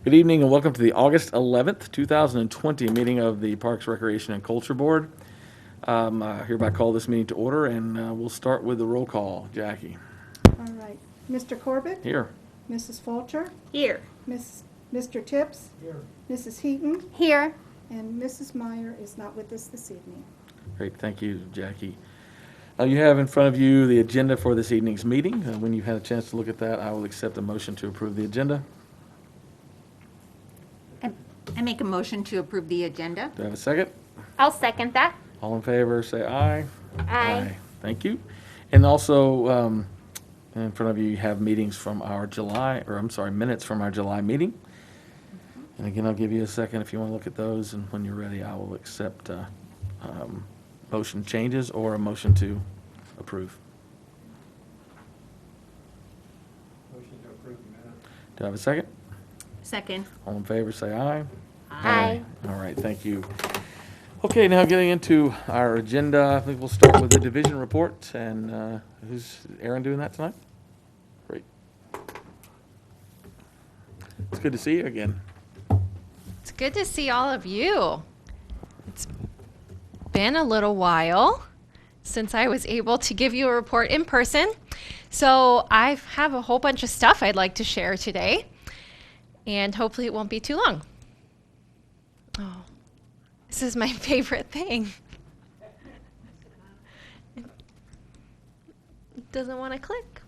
Good evening and welcome to the August 11th, 2020 meeting of the Parks, Recreation, and Culture Board. Hereby call this meeting to order, and we'll start with the roll call. Jackie. All right. Mr. Corbett? Here. Mrs. Fulcher? Here. Mr. Tips? Here. Mrs. Heaton? Here. And Mrs. Meyer is not with us this evening. Great, thank you, Jackie. You have in front of you the agenda for this evening's meeting. When you've had a chance to look at that, I will accept a motion to approve the agenda. I make a motion to approve the agenda. Do I have a second? I'll second that. All in favor, say aye. Aye. Thank you. And also, in front of you, you have meetings from our minutes from our July meeting. And again, I'll give you a second if you want to look at those, and when you're ready, I will accept motion changes or a motion to approve. Motion to approve the minutes. Do I have a second? Second. All in favor, say aye. Aye. All right, thank you. Okay, now getting into our agenda, I think we'll start with the division report. And who's Aaron doing that tonight? Great. It's good to see you again. It's good to see all of you. It's been a little while since I was able to give you a report in person. So I have a whole bunch of stuff I'd like to share today. And hopefully it won't be too long. Oh, this is my favorite thing. It doesn't want to click.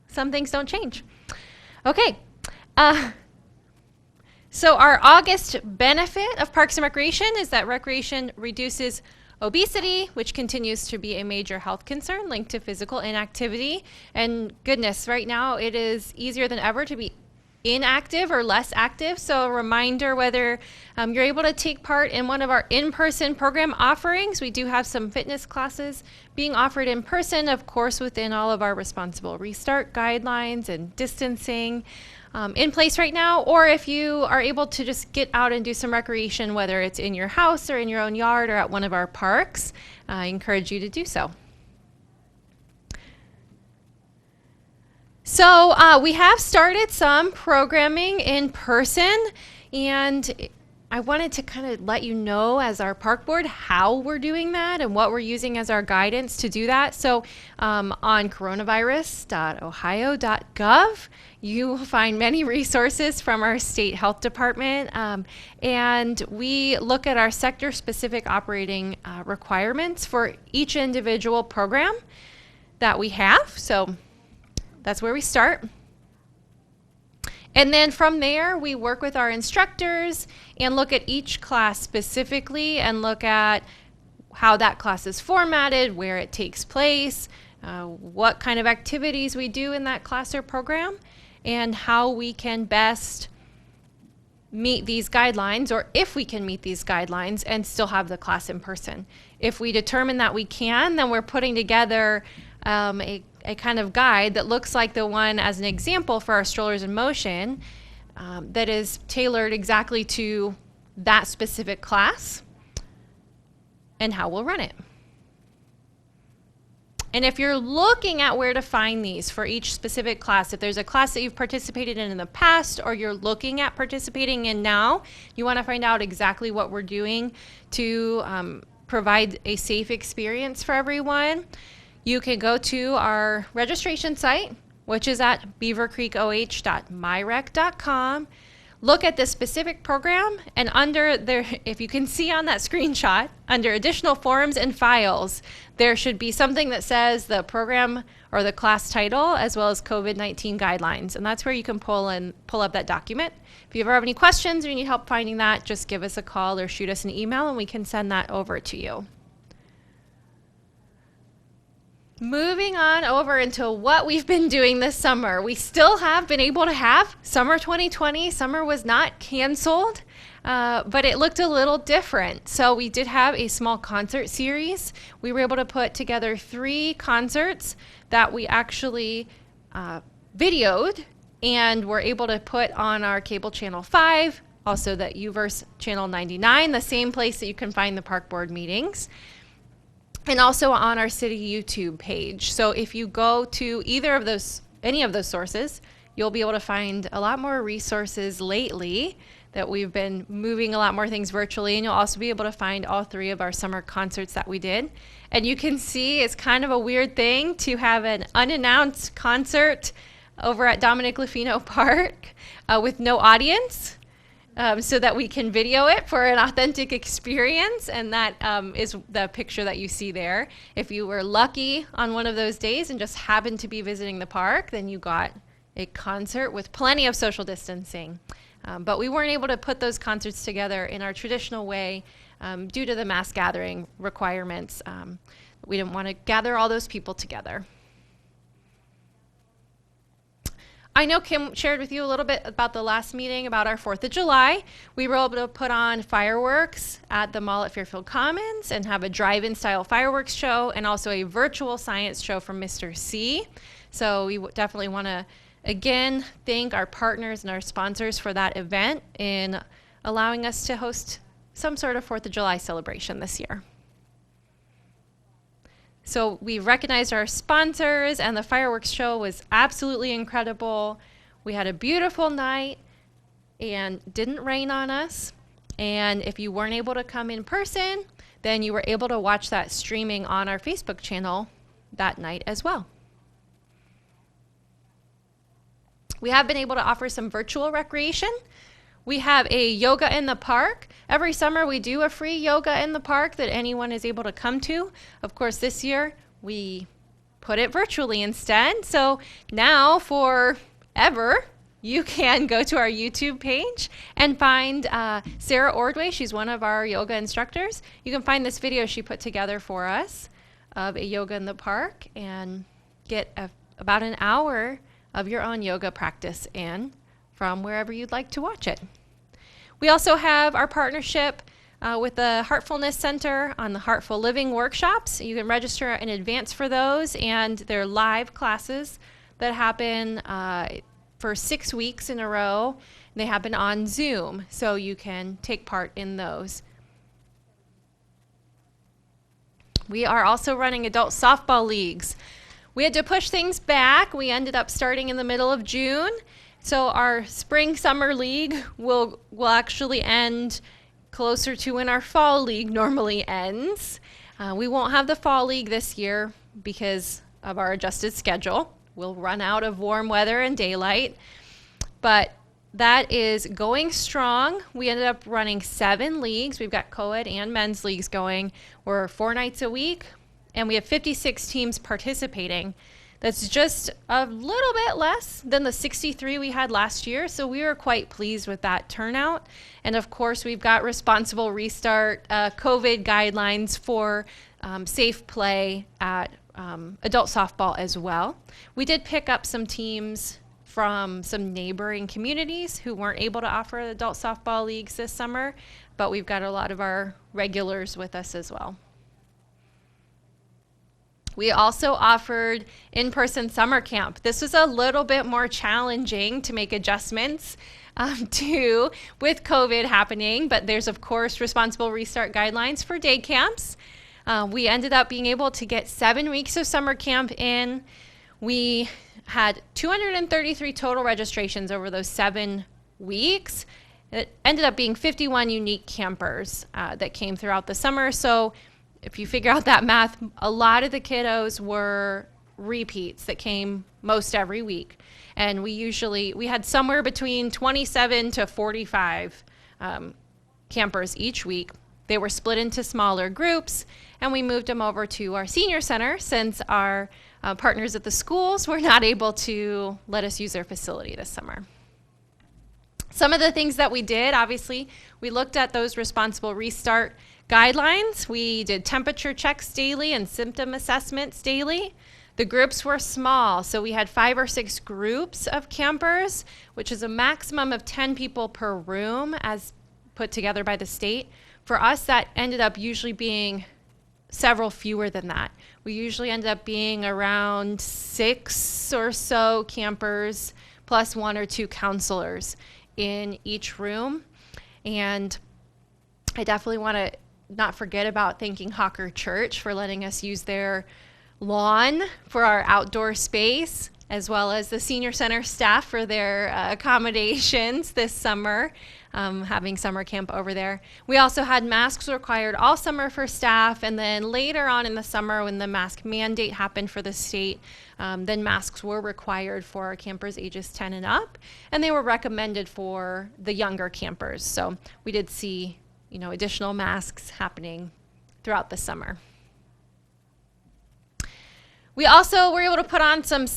Some things don't change. Okay. So our August benefit of Parks and Recreation is that recreation reduces obesity, which continues to be a major health concern linked to physical inactivity. And goodness, right now it is easier than ever to be inactive or less active. So a reminder, whether you're able to take part in one of our in-person program offerings, we do have some fitness classes being offered in person, of course, within all of our responsible restart guidelines and distancing in place right now. Or if you are able to just get out and do some recreation, whether it's in your house or in your own yard or at one of our parks, I encourage you to do so. So we have started some programming in person, and I wanted to kind of let you know as our park board how we're doing that and what we're using as our guidance to do that. So on coronavirus.ohio.gov, you will find many resources from our state health department, and we look at our sector-specific operating requirements for each individual program that we have. So that's where we start. And then from there, we work with our instructors and look at each class specifically and look at how that class is formatted, where it takes place, what kind of activities we do in that class or program, and how we can best meet these guidelines, or if we can meet these guidelines and still have the class in person. If we determine that we can, then we're putting together a kind of guide that looks like the one as an example for our strollers in motion that is tailored exactly to that specific class and how we'll run it. And if you're looking at where to find these for each specific class, if there's a class that you've participated in the past or you're looking at participating in now, you want to find out exactly what we're doing to provide a safe experience for everyone, you can go to our registration site, which is at beavercreekoh.myrec.com. Look at the specific program, and under there, if you can see on that screenshot, under additional forms and files, there should be something that says the program or the class title as well as COVID-19 guidelines. And that's where you can pull up that document. If you ever have any questions or you need help finding that, just give us a call or shoot us an email and we can send that over to you. Moving on over into what we've been doing this summer. We still have been able to have summer 2020. Summer was not canceled, but it looked a little different. So we did have a small concert series. We were able to put together 3 concerts that we actually videoed and were able to put on our cable channel 5, also the UVerse channel 99, the same place that you can find the park board meetings, and also on our city YouTube page. So if you go to either of those any of those sources, you'll be able to find a lot more resources lately that we've been moving a lot more things virtually, and you'll also be able to find all 3 of our summer concerts that we did. And you can see it's kind of a weird thing to have an unannounced concert over at Dominic Lafina Park with no audience, so that we can video it for an authentic experience. And that is the picture that you see there. If you were lucky on one of those days and just happened to be visiting the park, then you got a concert with plenty of social distancing. But we weren't able to put those concerts together in our traditional way due to the mass gathering requirements. We didn't want to gather all those people together. I know Kim shared with you a little bit about the last meeting about our 4th of July. We were able to put on fireworks at the mall at Fairfield Commons and have a drive-in style fireworks show and also a virtual science show from Mr. C. So we definitely want to, again, thank our partners and our sponsors for that event in allowing us to host some sort of 4th of July celebration this year. So we recognized our sponsors, and the fireworks show was absolutely incredible. We had a beautiful night and didn't rain on us. And if you weren't able to come in person, then you were able to watch that streaming on our Facebook channel that night as well. We have been able to offer some virtual recreation. We have a yoga in the park. Every summer we do a free yoga in the park that anyone is able to come to. Of course, this year we put it virtually instead. So now forever, you can go to our YouTube page and find Sarah Ordway. She's one of our yoga instructors. You can find this video she put together for us of a yoga in the park and get about an hour of your own yoga practice in from wherever you'd like to watch it. We also have our partnership with the Heartfulness Center on the Heartful Living workshops. You can register in advance for those, and they're live classes that happen for 6 weeks in a row. They happen on Zoom, so you can take part in those. We are also running adult softball leagues. We had to push things back. We ended up starting in the middle of June. So our spring summer league will actually end closer to when our fall league normally ends. We won't have the fall league this year because of our adjusted schedule. We'll run out of warm weather and daylight, but that is going strong. We ended up running 7 leagues. We've got co-ed and men's leagues going. We're 4 nights a week, and we have 56 teams participating. That's just a little bit less than the 63 we had last year, so we were quite pleased with that turnout. And of course, we've got responsible restart, COVID guidelines for safe play at adult softball as well. We did pick up some teams from some neighboring communities who weren't able to offer adult softball leagues this summer, but we've got a lot of our regulars with us as well. We also offered in-person summer camp. This was a little bit more challenging to make adjustments to with COVID happening, but there's of course responsible restart guidelines for day camps. We ended up being able to get 7 weeks of summer camp in. We had 233 total registrations over those 7 weeks. It ended up being 51 unique campers that came throughout the summer. So if you figure out that math, a lot of the kiddos were repeats that came most every week. And we had somewhere between 27 to 45 campers each week. They were split into smaller groups, and we moved them over to our senior center since our partners at the schools were not able to let us use their facility this summer. Some of the things that we did, obviously, we looked at those responsible restart guidelines. We did temperature checks daily and symptom assessments daily. The groups were small, so we had 5 or 6 groups of campers, which is a maximum of 10 people per room as put together by the state. For us, that ended up usually being several fewer than that. We usually ended up being around 6 or so campers plus 1 or 2 counselors in each room. And I definitely want to not forget about thanking Hawker Church for letting us use their lawn for our outdoor space as well as the senior center staff for their accommodations this summer, having summer camp over there. We also had masks required all summer for staff, and then later on in the summer when the mask mandate happened for the state, then masks were required for campers ages 10 and up, and they were recommended for the younger campers. So we did see, additional masks happening throughout the summer. We also were able to put on some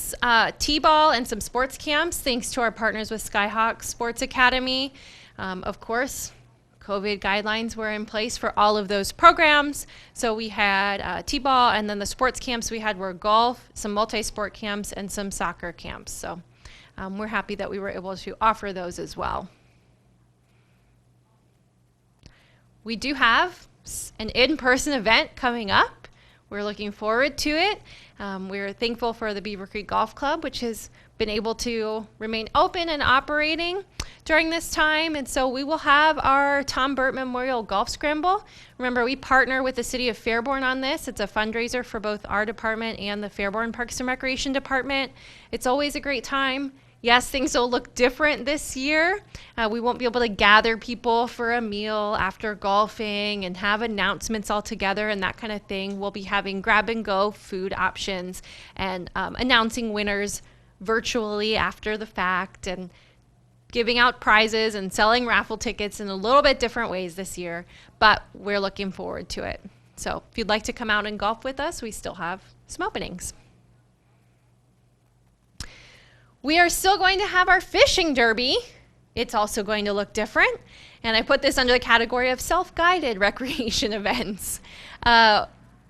T-ball and some sports camps thanks to our partners with Skyhawk Sports Academy. Of course, COVID guidelines were in place for all of those programs. So we had T-ball, and then the sports camps we had were golf, some multi-sport camps, and some soccer camps. So we're happy that we were able to offer those as well. We do have an in-person event coming up. We're looking forward to it. We're thankful for the Beavercreek Golf Club, which has been able to remain open and operating during this time. And so we will have our Tom Burt Memorial Golf Scramble. Remember, we partner with the City of Fairborn on this. It's a fundraiser for both our department and the Fairborn Parks and Recreation Department. It's always a great time. Yes, things will look different this year. We won't be able to gather people for a meal after golfing and have announcements all together and that kind of thing. We'll be having grab-and-go food options and announcing winners virtually after the fact and giving out prizes and selling raffle tickets in a little bit different ways this year, but we're looking forward to it. So if you'd like to come out and golf with us, we still have some openings. We are still going to have our fishing derby. It's also going to look different. And I put this under the category of self-guided recreation events.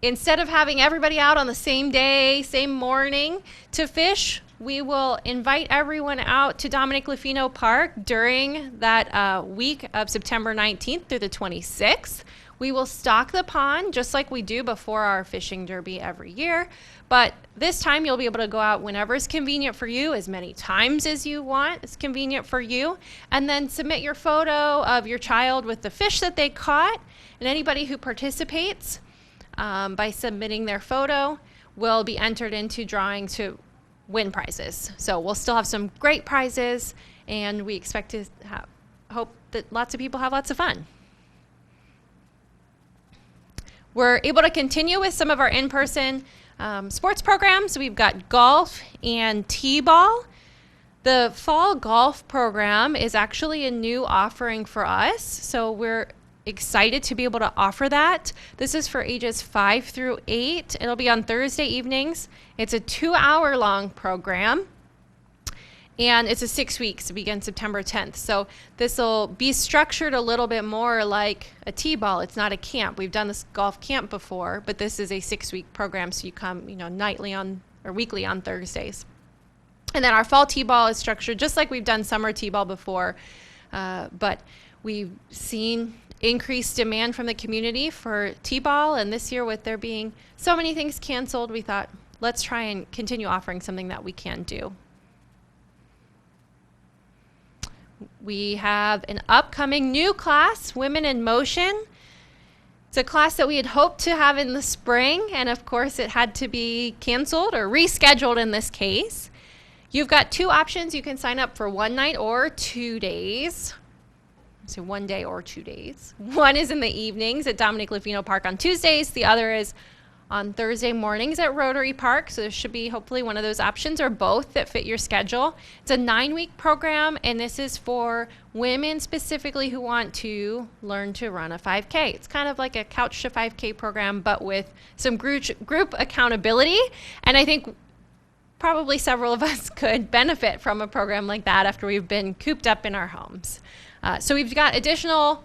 Instead of having everybody out on the same day, same morning to fish, we will invite everyone out to Dominic Lafina Park during that week of September 19th through the 26th. We will stock the pond just like we do before our fishing derby every year. But this time you'll be able to go out whenever is convenient for you, as many times as you want is convenient for you, and then submit your photo of your child with the fish that they caught. And anybody who participates by submitting their photo will be entered into drawing to win prizes. So we'll still have some great prizes, and we expect to hope that lots of people have lots of fun. We're able to continue with some of our in-person sports programs. We've got golf and T-ball. The fall golf program is actually a new offering for us, so we're excited to be able to offer that. This is for ages 5 through 8. It'll be on Thursday evenings. It's a 2-hour-long program, and it's a 6 weeks to begin September 10th. So this will be structured a little bit more like a T-ball. It's not a camp. We've done this golf camp before, but this is a 6-week program, so you come, nightly on or weekly on Thursdays. And then our fall T-ball is structured just like we've done summer T-ball before, but we've seen increased demand from the community for T-ball, and this year with there being so many things canceled, we thought let's try and continue offering something that we can do. We have an upcoming new class, Women in Motion. It's a class that we had hoped to have in the spring, and of course it had to be canceled or rescheduled in this case. You've got 2 options. You can sign up for 1 night or 2 days. So 1 day or 2 days. One is in the evenings at Dominic Lafina Park on Tuesdays. The other is on Thursday mornings at Rotary Park. So there should be hopefully one of those options or both that fit your schedule. It's a 9-week program, and this is for women specifically who want to learn to run a 5K. It's kind of like a Couch to 5K program, but with some group accountability. And I think probably several of us could benefit from a program like that after we've been cooped up in our homes. So we've got additional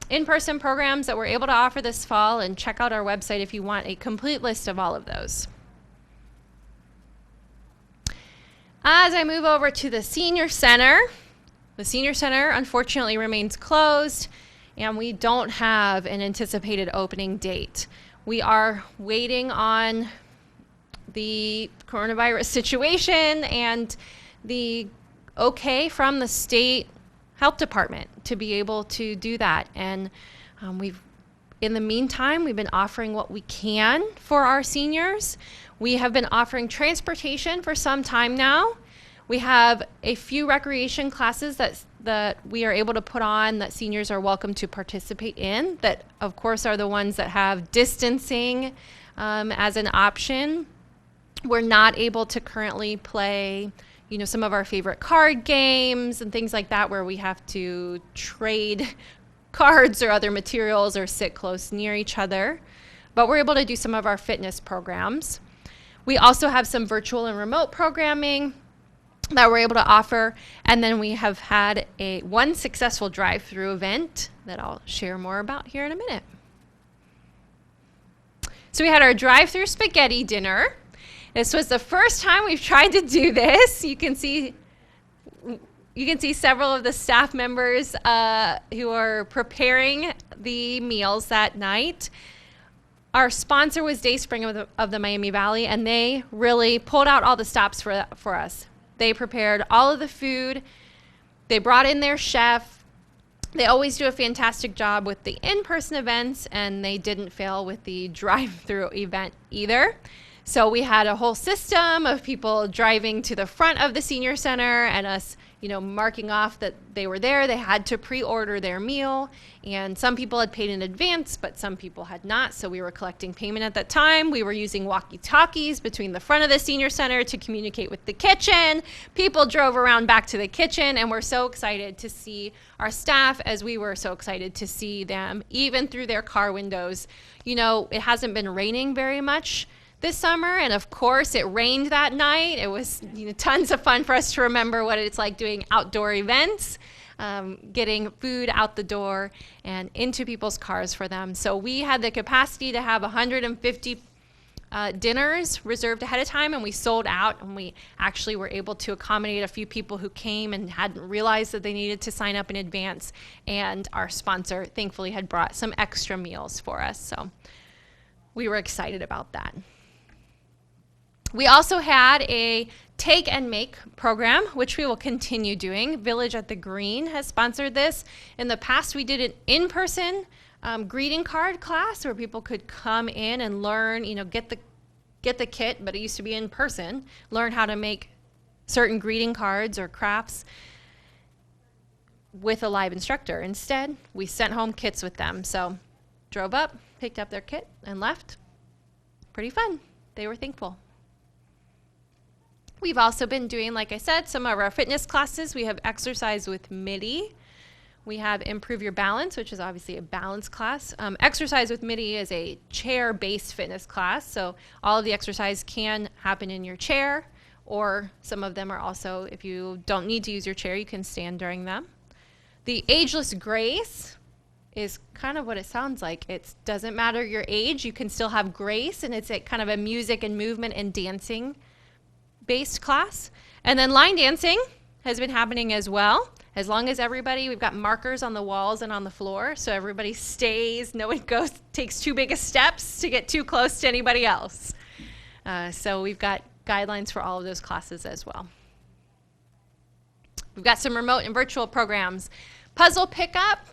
in-person programs that we're able to offer this fall, and check out our website if you want a complete list of all of those. As I move over to the Senior Center unfortunately remains closed, and we don't have an anticipated opening date. We are waiting on the coronavirus situation and the okay from the state health department to be able to do that. And we've in the meantime, we've been offering what we can for our seniors. We have been offering transportation for some time now. We have a few recreation classes that we are able to put on that seniors are welcome to participate in, that of course are the ones that have distancing as an option. We're not able to currently play, some of our favorite card games and things like that where we have to trade cards or other materials or sit close near each other. But we're able to do some of our fitness programs. We also have some virtual and remote programming that we're able to offer. And then we have had one successful drive-through event that I'll share more about here in a minute. So we had our drive-through spaghetti dinner. This was the first time we've tried to do this. You can see several of the staff members who are preparing the meals that night. Our sponsor was Dayspring of the Miami Valley, and they really pulled out all the stops for us. They prepared all of the food. They brought in their chef. They always do a fantastic job with the in-person events, and they didn't fail with the drive-through event either. So we had a whole system of people driving to the front of the senior center and us, marking off that they were there. They had to pre-order their meal, and some people had paid in advance, but some people had not. So we were collecting payment at that time. We were using walkie-talkies between the front of the senior center to communicate with the kitchen. People drove around back to the kitchen, and we're so excited to see our staff as we were so excited to see them, even through their car windows. It hasn't been raining very much this summer, and of course it rained that night. It was tons of fun for us to remember what it's like doing outdoor events, getting food out the door and into people's cars for them. So we had the capacity to have 150 dinners reserved ahead of time, and we sold out, and we actually were able to accommodate a few people who came and hadn't realized that they needed to sign up in advance, and our sponsor thankfully had brought some extra meals for us. So we were excited about that. We also had a take and make program, which we will continue doing. Village at the Green has sponsored this. In the past, we did an in-person greeting card class where people could come in and learn, get the kit, but it used to be in person, learn how to make certain greeting cards or crafts with a live instructor. Instead, we sent home kits with them. So drove up, picked up their kit, and left. Pretty fun. They were thankful. We've also been doing, like I said, some of our fitness classes. We have exercise with MIDI. We have Improve Your Balance, which is obviously a balance class. Exercise with MIDI is a chair-based fitness class, so all of the exercise can happen in your chair, or some of them are also, if you don't need to use your chair, you can stand during them. The Ageless Grace is kind of what it sounds like. It doesn't matter your age, you can still have grace, and it's kind of a music and movement and dancing based class. And then line dancing has been happening as well. As long as we've got markers on the walls and on the floor, so everybody stays, no one takes too big of steps to get too close to anybody else. So we've got guidelines for all of those classes as well. We've got some remote and virtual programs. Puzzle pickup.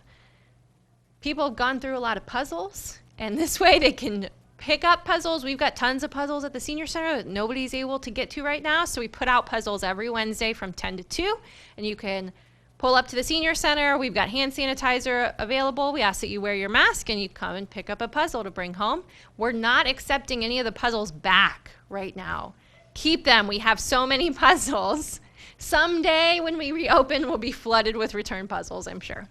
People have gone through a lot of puzzles, and this way they can pick up puzzles. We've got tons of puzzles at the senior center that nobody's able to get to right now, so we put out puzzles every Wednesday from 10 to 2, and you can pull up to the senior center. We've got hand sanitizer available. We ask that you wear your mask and you come and pick up a puzzle to bring home. We're not accepting any of the puzzles back right now. Keep them. We have so many puzzles. Someday when we reopen, we'll be flooded with return puzzles, I'm sure.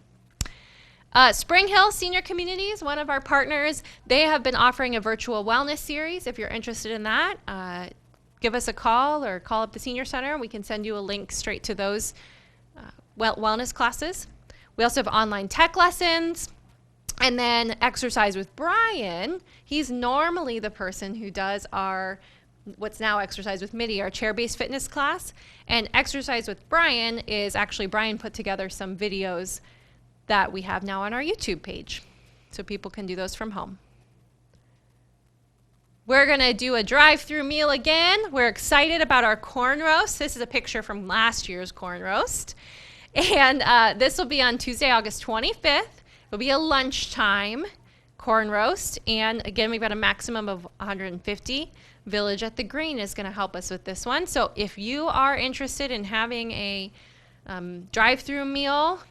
Spring Hill Senior Communities, one of our partners, they have been offering a virtual wellness series. If you're interested in that, give us a call or call up the senior center. We can send you a link straight to those wellness classes. We also have online tech lessons. And then Exercise with Brian. He's normally the person who does our what's now Exercise with MIDI, our chair-based fitness class. And Exercise with Brian is actually Brian put together some videos that we have now on our YouTube page, so people can do those from home. We're gonna do a drive-through meal again. We're excited about our corn roast. This is a picture from last year's corn roast. And this will be on Tuesday, August 25th. It'll be a lunchtime corn roast. And again, we've got a maximum of 150. Village at the Green is going to help us with this one. So if you are interested in having a drive-through meal,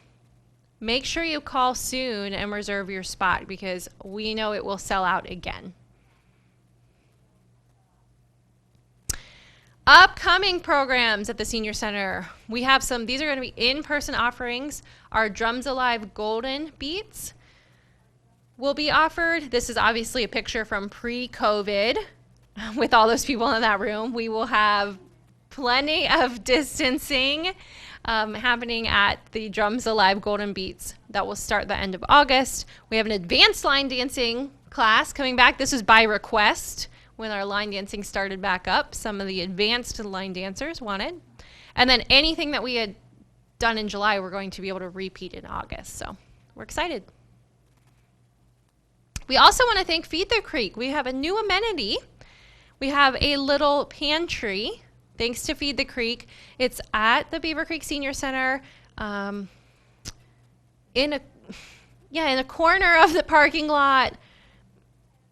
make sure you call soon and reserve your spot because we know it will sell out again. Upcoming programs at the Senior Center. We have some, these are going to be in-person offerings. Our Drums Alive Golden Beats will be offered. This is obviously a picture from pre-COVID with all those people in that room. We will have plenty of distancing happening at the Drums Alive Golden Beats. That will start the end of August. We have an advanced line dancing class coming back. This is by request. When our line dancing started back up, some of the advanced line dancers wanted. And then anything that we had done in July, we're going to be able to repeat in August. So we're excited. We also want to thank Feed the Creek. We have a new amenity. We have a little pantry, thanks to Feed the Creek. It's at the Beavercreek Senior Center, in a corner of the parking lot.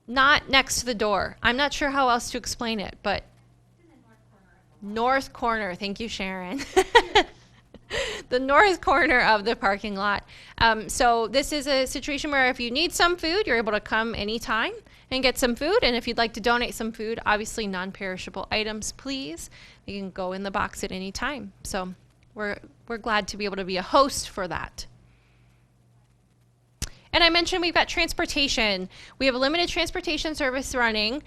Not next to the door. I'm not sure how else to explain it, but north corner. Thank you, Sharon. The north corner of the parking lot. So this is a situation where if you need some food, you're able to come anytime and get some food. And if you'd like to donate some food, obviously non-perishable items, please. You can go in the box at any time. So we're glad to be able to be a host for that. And I mentioned we've got transportation. We have a limited transportation service running.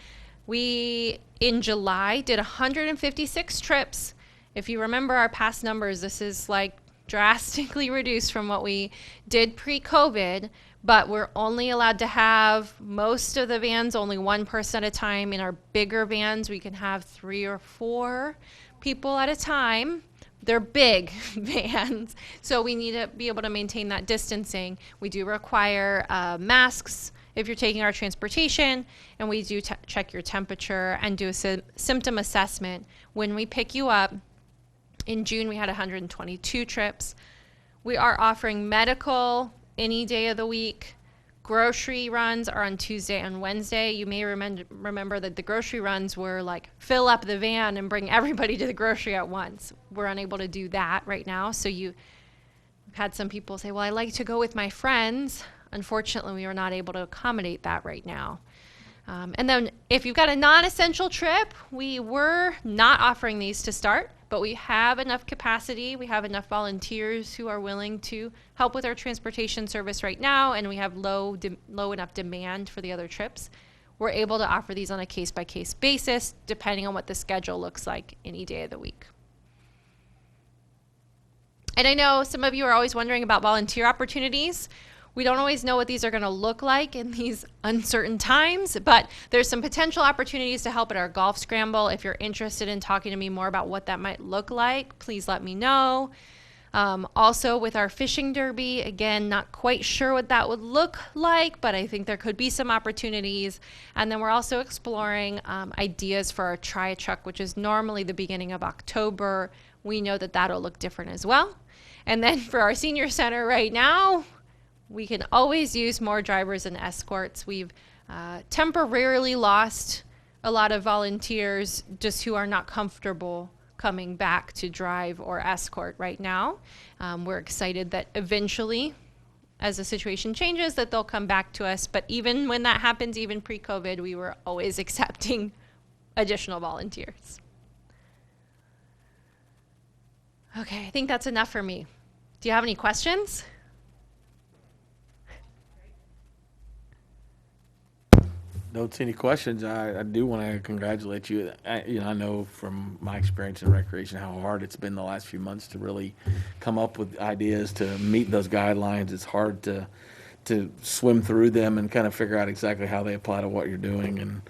We, in July, did 156 trips. If you remember our past numbers, this is like drastically reduced from what we did pre-COVID, but we're only allowed to have most of the vans, only one person at a time. In our bigger vans, we can have 3 or 4 people at a time. They're big vans, so we need to be able to maintain that distancing. We do require masks if you're taking our transportation, and we do check your temperature and do a symptom assessment when we pick you up. In June, we had 122 trips. We are offering medical any day of the week. Grocery runs are on Tuesday and Wednesday. You may remember that the grocery runs were like fill up the van and bring everybody to the grocery at once. We're unable to do that right now. So you've had some people say, well, I like to go with my friends. Unfortunately, we are not able to accommodate that right now. And then if you've got a non-essential trip, we were not offering these to start, but we have enough capacity. We have enough volunteers who are willing to help with our transportation service right now, and we have low enough demand for the other trips. We're able to offer these on a case-by-case basis, depending on what the schedule looks like any day of the week. And I know some of you are always wondering about volunteer opportunities. We don't always know what these are going to look like in these uncertain times, but there's some potential opportunities to help at our golf scramble. If you're interested in talking to me more about what that might look like, please let me know. Also with our fishing derby, again, not quite sure what that would look like, but I think there could be some opportunities. And then we're also exploring ideas for our try-a-truck, which is normally the beginning of October. We know that that'll look different as well. And then for our senior center right now, we can always use more drivers and escorts. We've temporarily lost a lot of volunteers just who are not comfortable coming back to drive or escort right now. We're excited that eventually, as the situation changes, that they'll come back to us. But even when that happens, even pre-COVID, we were always accepting additional volunteers. Okay, I think that's enough for me. Do you have any questions? Don't see any questions. I do want to congratulate you. I know from my experience in recreation how hard it's been the last few months to really come up with ideas to meet those guidelines. It's hard to swim through them and kind of figure out exactly how they apply to what you're doing, and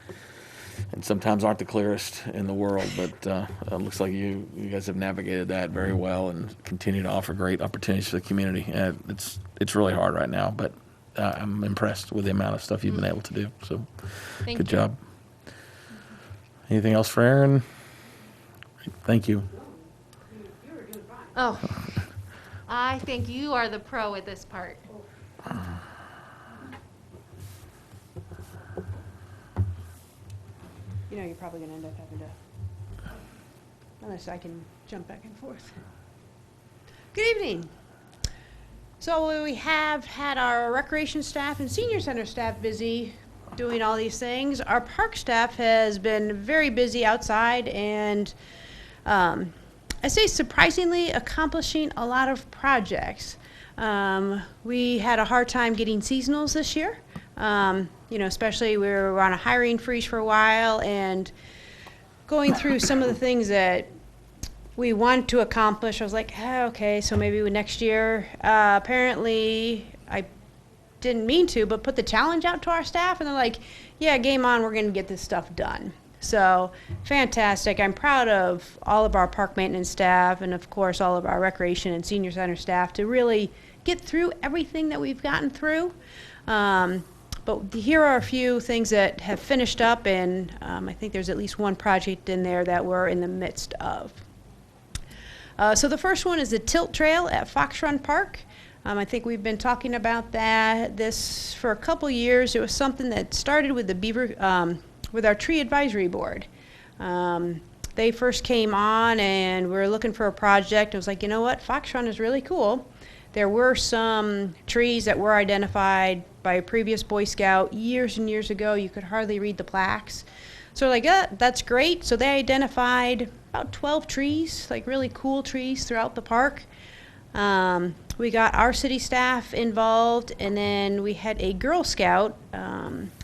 sometimes aren't the clearest in the world. But it looks like you guys have navigated that very well and continue to offer great opportunities for the community. It's really hard right now, but I'm impressed with the amount of stuff you've been able to do. So good job. Anything else for Aaron? Thank you. Oh, I think you are the pro at this part. You know, you're probably gonna end up having to, unless I can jump back and forth. Good evening. So we have had our recreation staff and senior center staff busy doing all these things. Our park staff has been very busy outside and I say surprisingly accomplishing a lot of projects. We had a hard time getting seasonals this year. You know, especially we were on a hiring freeze for a while and going through some of the things that we wanted to accomplish. I was like, okay, so maybe next year. Apparently, I didn't mean to, but put the challenge out to our staff, and they're like, yeah, game on, we're going to get this stuff done. So, fantastic. I'm proud of all of our park maintenance staff and, of course, all of our recreation and senior center staff to really get through everything that we've gotten through. But here are a few things that have finished up, and I think there's at least one project in there that we're in the midst of. So the first one is the Tilt Trail at Fox Run Park. I think we've been talking about this for a couple years. It was something that started with the with our tree advisory board. They first came on and we were looking for a project. I was like, you know what, Fox Run is really cool. There were some trees that were identified by a previous Boy Scout years and years ago. You could hardly read the plaques. So like, that's great. So they identified about 12 trees, like really cool trees throughout the park. We got our city staff involved, and then we had a Girl Scout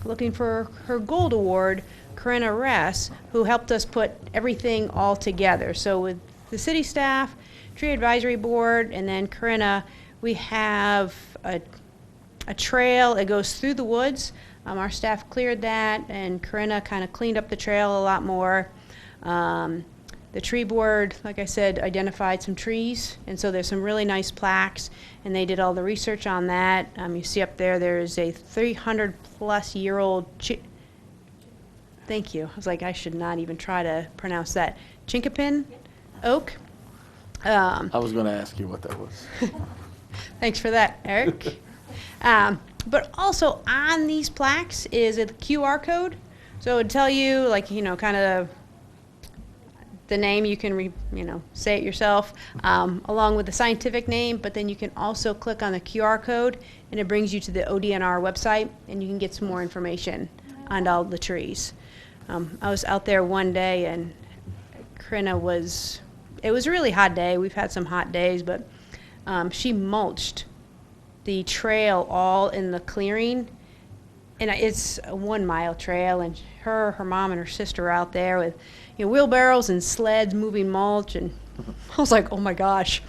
looking for her gold award, Corinna Ress, who helped us put everything all together. So with the city staff, tree advisory board, and then Corinna, we have a trail that goes through the woods. Our staff cleared that, and Corinna kind of cleaned up the trail a lot more. The tree board, like I said, identified some trees, and so there's some really nice plaques, and they did all the research on that. You see up there, there's a 300-plus-year-old thank you. I was like, I should not even try to pronounce that. Chinkapin oak. I was going to ask you what that was. Thanks for that, Eric. But also on these plaques is a QR code. So it would tell you, like, you know, kind of the name. You can, say it yourself, along with the scientific name. But then you can also click on the QR code, and it brings you to the ODNR website, and you can get some more information on all the trees. I was out there one day, and Corinna it was a really hot day. We've had some hot days, but she mulched the trail all in the clearing, and it's a 1-mile trail, and her mom and her sister are out there with wheelbarrows and sleds moving mulch, and I was like, oh my gosh,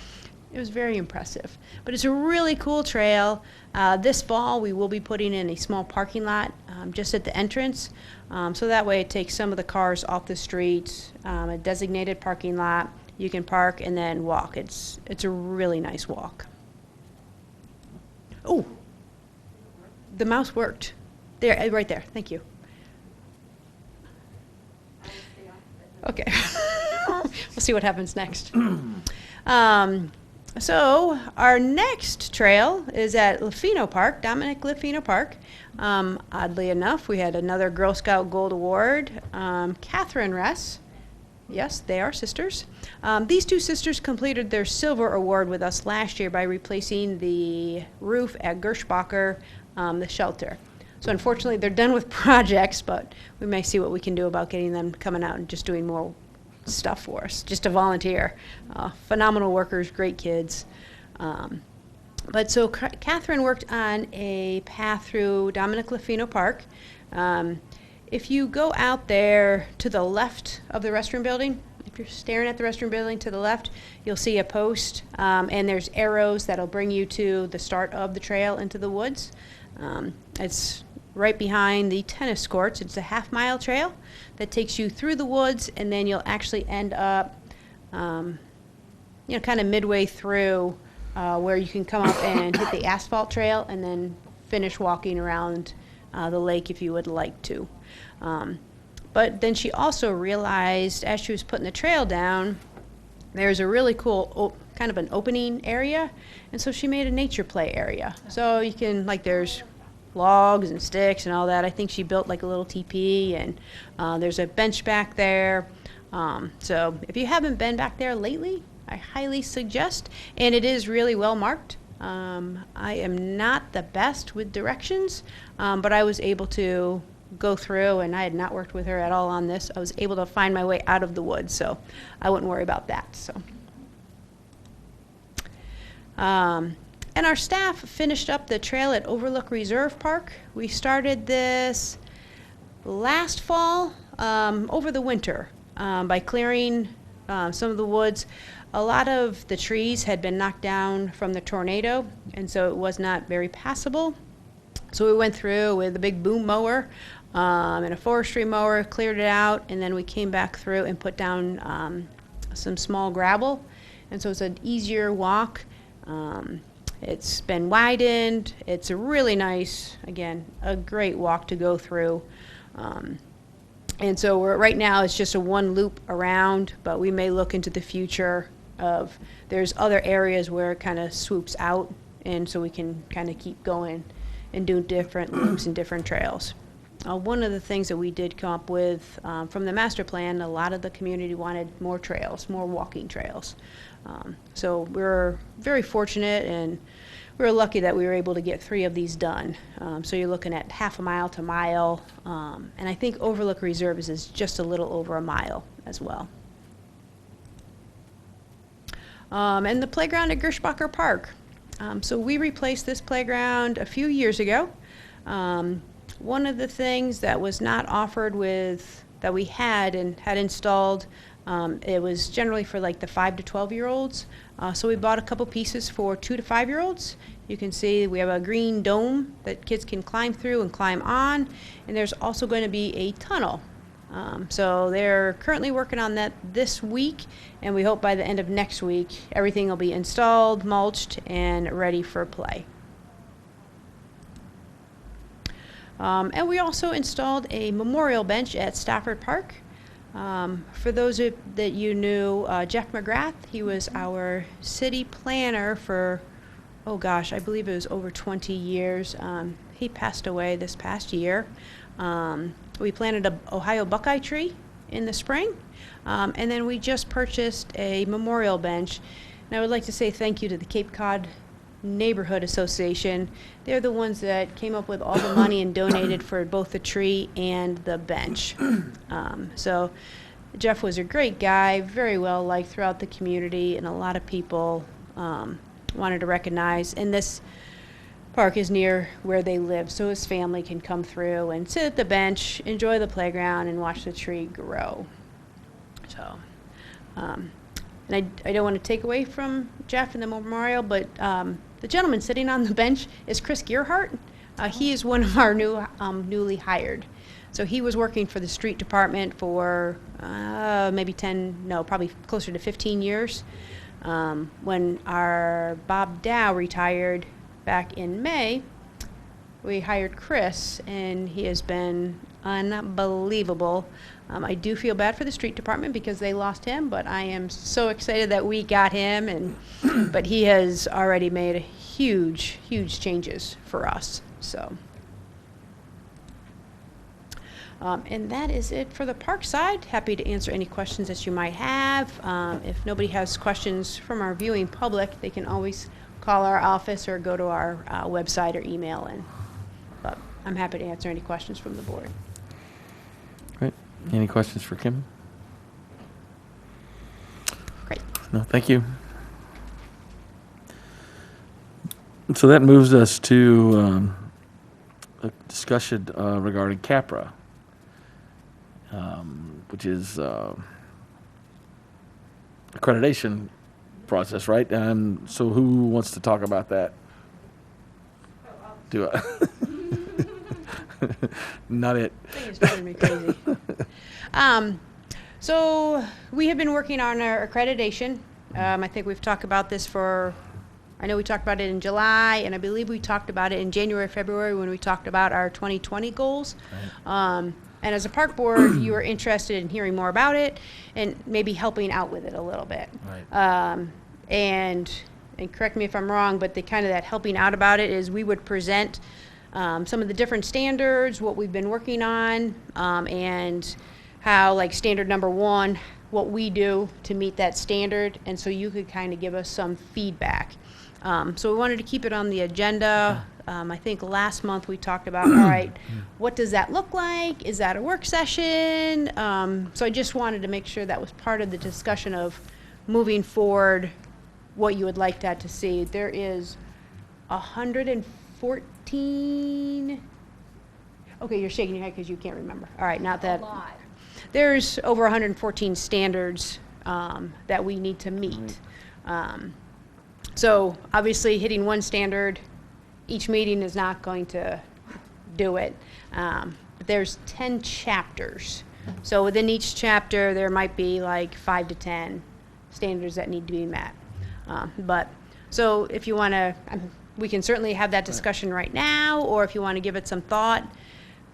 it was very impressive. But it's a really cool trail. This fall we will be putting in a small parking lot just at the entrance, so that way it takes some of the cars off the street, a designated parking lot. You can park and then walk. It's a really nice walk. Oh, the mouse worked. There, right there. Thank you. Okay. We'll see what happens next. So our next trail is at Lafina Park, Dominic Lafina Park. Oddly enough, we had another Girl Scout Gold Award, Catherine Ress. Yes, they are sisters. These two sisters completed their silver award with us last year by replacing the roof at Gerschbacher, the shelter. So unfortunately, they're done with projects, but we may see what we can do about getting them coming out and just doing more stuff for us, just to volunteer. Phenomenal workers, great kids. But so Catherine worked on a path through Dominic Lafina Park. If you go out there to the left of the restroom building, if you're staring at the restroom building to the left, you'll see a post, and there's arrows that'll bring you to the start of the trail into the woods. It's right behind the tennis courts. It's a half-mile trail that takes you through the woods, and then you'll actually end up, kind of midway through where you can come up and hit the asphalt trail and then finish walking around the lake if you would like to. But then she also realized as she was putting the trail down, there's a really cool kind of an opening area, and so she made a nature play area. So you can, like, there's logs and sticks and all that. I think she built like a little teepee, and there's a bench back there. So if you haven't been back there lately, I highly suggest, and it is really well marked. I am not the best with directions, but I was able to go through, and I had not worked with her at all on this. I was able to find my way out of the woods, so I wouldn't worry about that. So, and our staff finished up the trail at Overlook Reserve Park. We started this last fall, over the winter, by clearing some of the woods. A lot of the trees had been knocked down from the tornado, and so it was not very passable. So we went through with a big boom mower and a forestry mower, cleared it out, and then we came back through and put down some small gravel. And so it's an easier walk. It's been widened. It's a really nice, again, a great walk to go through. And so right now it's just a one loop around, but we may look into the future of, there's other areas where it kind of swoops out, and so we can kind of keep going and do different loops and different trails. One of the things that we did come up with from the master plan, a lot of the community wanted more trails, more walking trails. So we're very fortunate, and we were lucky that we were able to get 3 of these done. So you're looking at half a mile to mile, and I think Overlook Reserve is just a little over a mile as well. And the playground at Gerschbacher Park. So we replaced this playground a few years ago. One of the things that was not offered with, that we had and had installed, it was generally for like the 5 to 12-year-olds. So we bought a couple pieces for 2 to 5-year-olds. You can see we have a green dome that kids can climb through and climb on, and there's also going to be a tunnel. So they're currently working on that this week, and we hope by the end of next week everything will be installed, mulched, and ready for play. And we also installed a memorial bench at Stafford Park. For those that you knew, Jeff McGrath, he was our city planner for, oh gosh, I believe it was over 20 years. He passed away this past year. We planted an Ohio buckeye tree in the spring, and then we just purchased a memorial bench. And I would like to say thank you to the Cape Cod Neighborhood Association. They're the ones that came up with all the money and donated for both the tree and the bench. So Jeff was a great guy, very well liked throughout the community, and a lot of people wanted to recognize. And this park is near where they live, so his family can come through and sit at the bench, enjoy the playground, and watch the tree grow. So, and I don't want to take away from Jeff and the memorial, but the gentleman sitting on the bench is Chris Gearhart. He is one of our newly hired. So he was working for the street department for probably closer to 15 years. When our Bob Dow retired back in May, we hired Chris, and he has been unbelievable. I do feel bad for the street department because they lost him, but I am so excited that we got him, and but he has already made a huge changes for us. So, and that is it for the park side. Happy to answer any questions that you might have. If nobody has questions from our viewing public, they can always call our office or go to our website or email in. But I'm happy to answer any questions from the board. Great. Any questions for Kim? Great. No, thank you. So that moves us to a discussion regarding CAPRA, which is accreditation process, right? So who wants to talk about that? Do I? Not it. Thing is driving me crazy. So we have been working on our accreditation. I think we've talked about this I know we talked about it in July, and I believe we talked about it in January, February when we talked about our 2020 goals. Right. And as a park board, you were interested in hearing more about it and maybe helping out with it a little bit. Right. And correct me if I'm wrong, but the kind of that helping out about it is we would present some of the different standards, what we've been working on, and how, like, standard number 1, what we do to meet that standard, and so you could kind of give us some feedback. So we wanted to keep it on the agenda. I think last month we talked about, all right, what does that look like? Is that a work session? So I just wanted to make sure that was part of the discussion of moving forward, what you would like that to see. There is 114. Okay, you're shaking your head because you can't remember. All right, not that. There's over 114 standards that we need to meet. So obviously hitting one standard each meeting is not going to do it. But there's 10 chapters. So within each chapter, there might be like 5 to 10 standards that need to be met. So if you want to, we can certainly have that discussion right now, or if you want to give it some thought.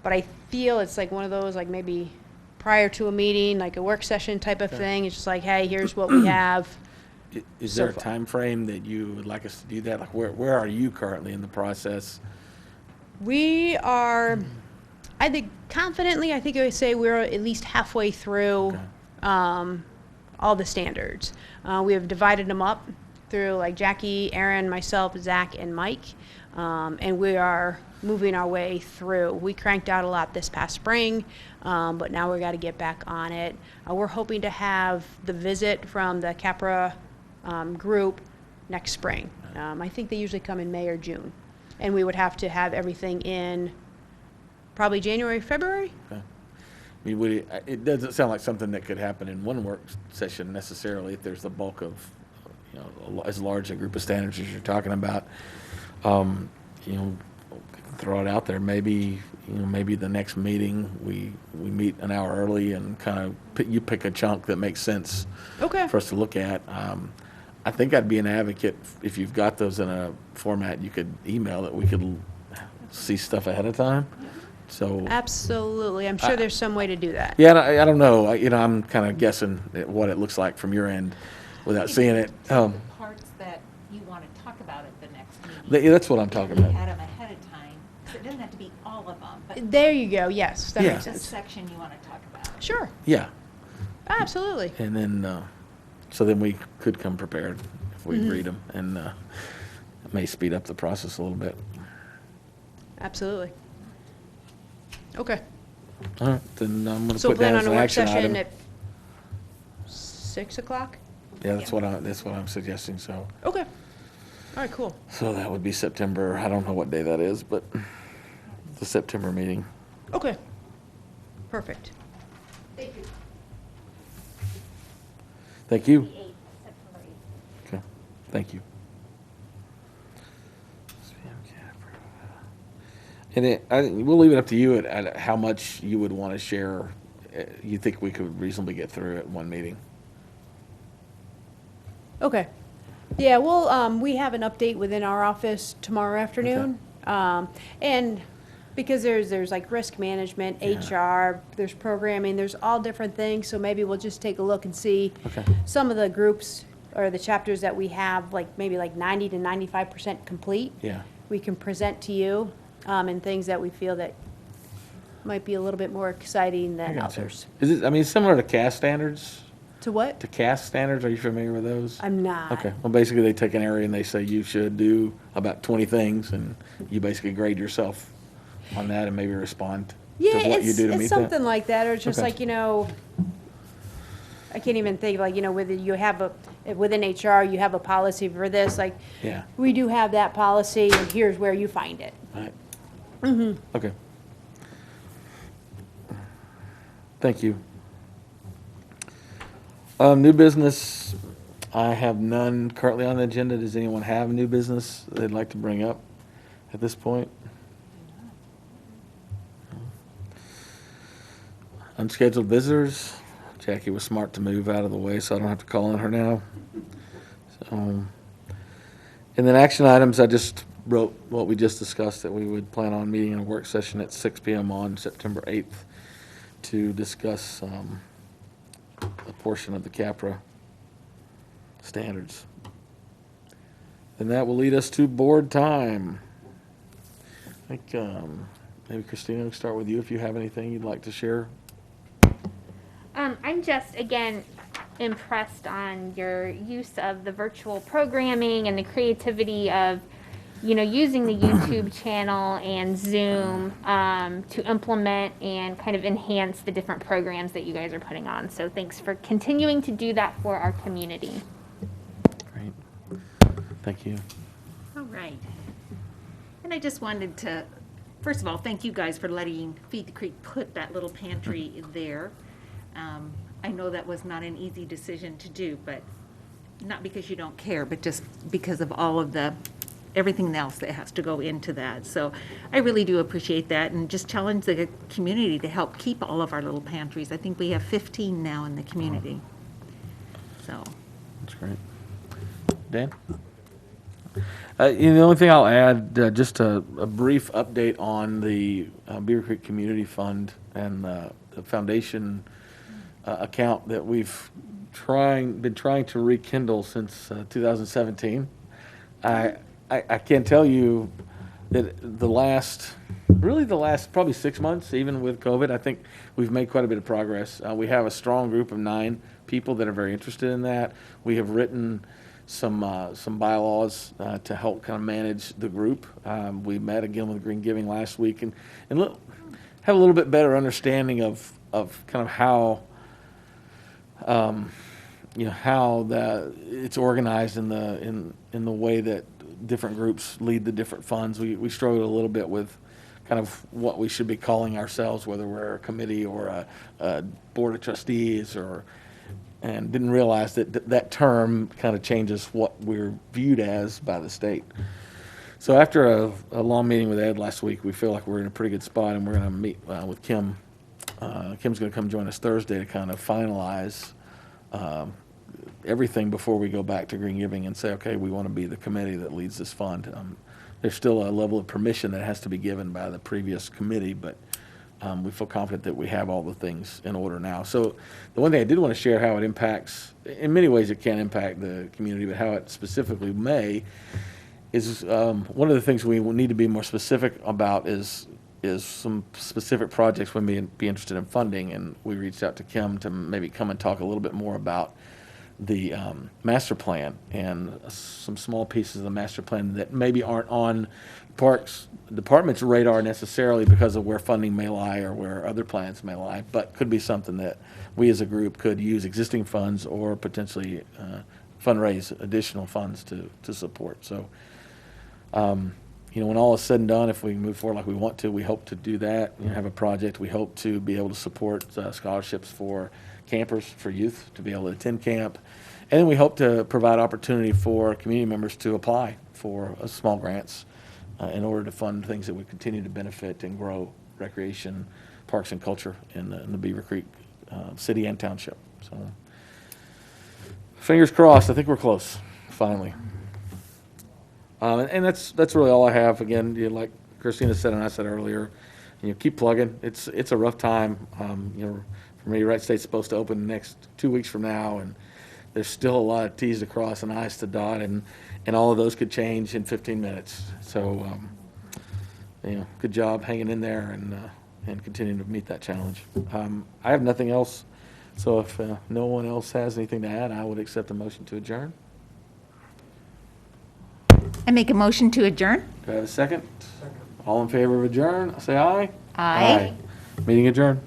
But I feel it's like one of those, like maybe prior to a meeting, like a work session type of thing. It's just like, hey, here's what we have. Is there a time frame that you would like us to do that? Like, where are you currently in the process? We are, I think confidently, I think I would say we're at least halfway through all the standards. We have divided them up through like Jackie, Aaron, myself, Zach, and Mike, and we are moving our way through. We cranked out a lot this past spring, but now we got to get back on it. We're hoping to have the visit from the CAPRA group next spring. I think they usually come in May or June, and we would have to have everything in probably January, February. Okay. I mean, it doesn't sound like something that could happen in one work session necessarily if there's the bulk of, as large a group of standards as you're talking about. Throw it out there. Maybe the next meeting we meet an hour early and kind of you pick a chunk that makes sense Okay. for us to look at. I think I'd be an advocate if you've got those in a format you could email that we could see stuff ahead of time. So Absolutely. I'm sure there's some way to do that. yeah, I don't know. I'm kind of guessing at what it looks like from your end without seeing it. Parts that you want to talk about at the next meeting. That's what I'm talking We about. had them ahead of time, so it doesn't have to be all of them, but There you go. Yes, that Yeah. makes the sense. section you want to talk about. Sure. Yeah, Absolutely. and then so then we could come prepared if we read them, and it may speed up the process a little bit. Absolutely. Okay. All right, then I'm going to So put that plan as on a an work action session item. at 6 o'clock? Yeah, that's what I'm suggesting. So Okay. All right, cool. that would be September. I don't know what day that is, but the September meeting. Okay. Perfect. Thank you. Thank you. Okay, thank you. And we'll leave it up to you at how much you would want to share. You think we could reasonably get through at one meeting? Okay. Yeah, well, we have an update within our office tomorrow afternoon. And because there's like risk management, HR, there's programming, there's all different things. So maybe we'll just take a look and see Okay. some of the groups or the chapters that we have, like maybe like 90 to 95% complete. Yeah. We can present to you, and things that we feel that might be a little bit more exciting I than gotcha. others. Is it? I mean, similar to CAST standards. To what? To CAST standards, are you familiar with those? I'm not. Okay. Well, basically, they take an area and they say you should do about 20 things, and you basically grade yourself on that and maybe respond Yeah, to what you do to it's meet something that. like that, or just Okay. like, I can't even think, like, whether you have within HR, you have a policy for this, like, Yeah. we do have that policy, and here's where you find it. Right. Mm-hmm. Okay. Thank you. New business, I have none currently on the agenda. Does anyone have new business they'd like to bring up at this point? Unscheduled visitors. Jackie was smart to move out of the way, so I don't have to call on her now. So, and then action items, I just wrote what we just discussed, that we would plan on meeting in a work session at 6 p.m. on September 8th to discuss a portion of the CAPRA standards. And that will lead us to board time. I think maybe Christina, we'll start with you if you have anything you'd like to share. I'm just, again, impressed on your use of the virtual programming and the creativity of, using the YouTube channel and Zoom to implement and kind of enhance the different programs that you guys are putting on. So thanks for continuing to do that for our community. Great. Thank you. All right. And I just wanted to, first of all, thank you guys for letting Feed the Creek put that little pantry there. I know that was not an easy decision to do, but not because you don't care, but just because of all of everything else that has to go into that. So I really do appreciate that, and just challenge the community to help keep all of our little pantries. I think we have 15 now in the community. So, That's great. Dan? The only thing I'll add, just a brief update on the Beavercreek Community Fund and the foundation account that we've been trying to rekindle since 2017. I can tell you that the last probably 6 months, even with COVID, I think we've made quite a bit of progress. We have a strong group of 9 people that are very interested in that. We have written some bylaws to help kind of manage the group. We met again with Green Giving last week and have a little bit better understanding of kind of how how it's organized in the way that different groups lead the different funds. We struggled a little bit with kind of what we should be calling ourselves, whether we're a committee or a board of trustees, and didn't realize that term kind of changes what we're viewed as by the state. So after a long meeting with Ed last week, we feel like we're in a pretty good spot, and we're going to meet with Kim. Kim's going to come join us Thursday to kind of finalize everything before we go back to Green Giving and say, okay, we want to be the committee that leads this fund. There's still a level of permission that has to be given by the previous committee, but we feel confident that we have all the things in order now. So the one thing I did want to share how it impacts, in many ways it can impact the community, but how it specifically may, is one of the things we need to be more specific about is some specific projects we may be interested in funding, and we reached out to Kim to maybe come and talk a little bit more about the master plan and some small pieces of the master plan that maybe aren't on Parks Department's radar necessarily because of where funding may lie or where other plans may lie, but could be something that we as a group could use existing funds or potentially fundraise additional funds to support. So, when all is said and done, if we move forward like we want to, we hope to do that. Have a project. We hope to be able to support scholarships for campers, for youth to be able to attend camp. And then we hope to provide opportunity for community members to apply for small grants in order to fund things that would continue to benefit and grow recreation, parks, and culture in the Beavercreek city and township. So fingers crossed. I think we're close, finally. And that's really all I have. Again, like Christina said and I said earlier, keep plugging. It's a rough time. For me, Red State's supposed to open next 2 weeks from now, and there's still a lot of T's to cross and I's to dot, and all of those could change in 15 minutes. So, good job hanging in there and continuing to meet that challenge. I have nothing else, so if no one else has anything to add, I would accept the motion to adjourn. I make a motion to adjourn? Do I have a second? All in favor of adjourn, say aye. Aye. Meeting adjourned.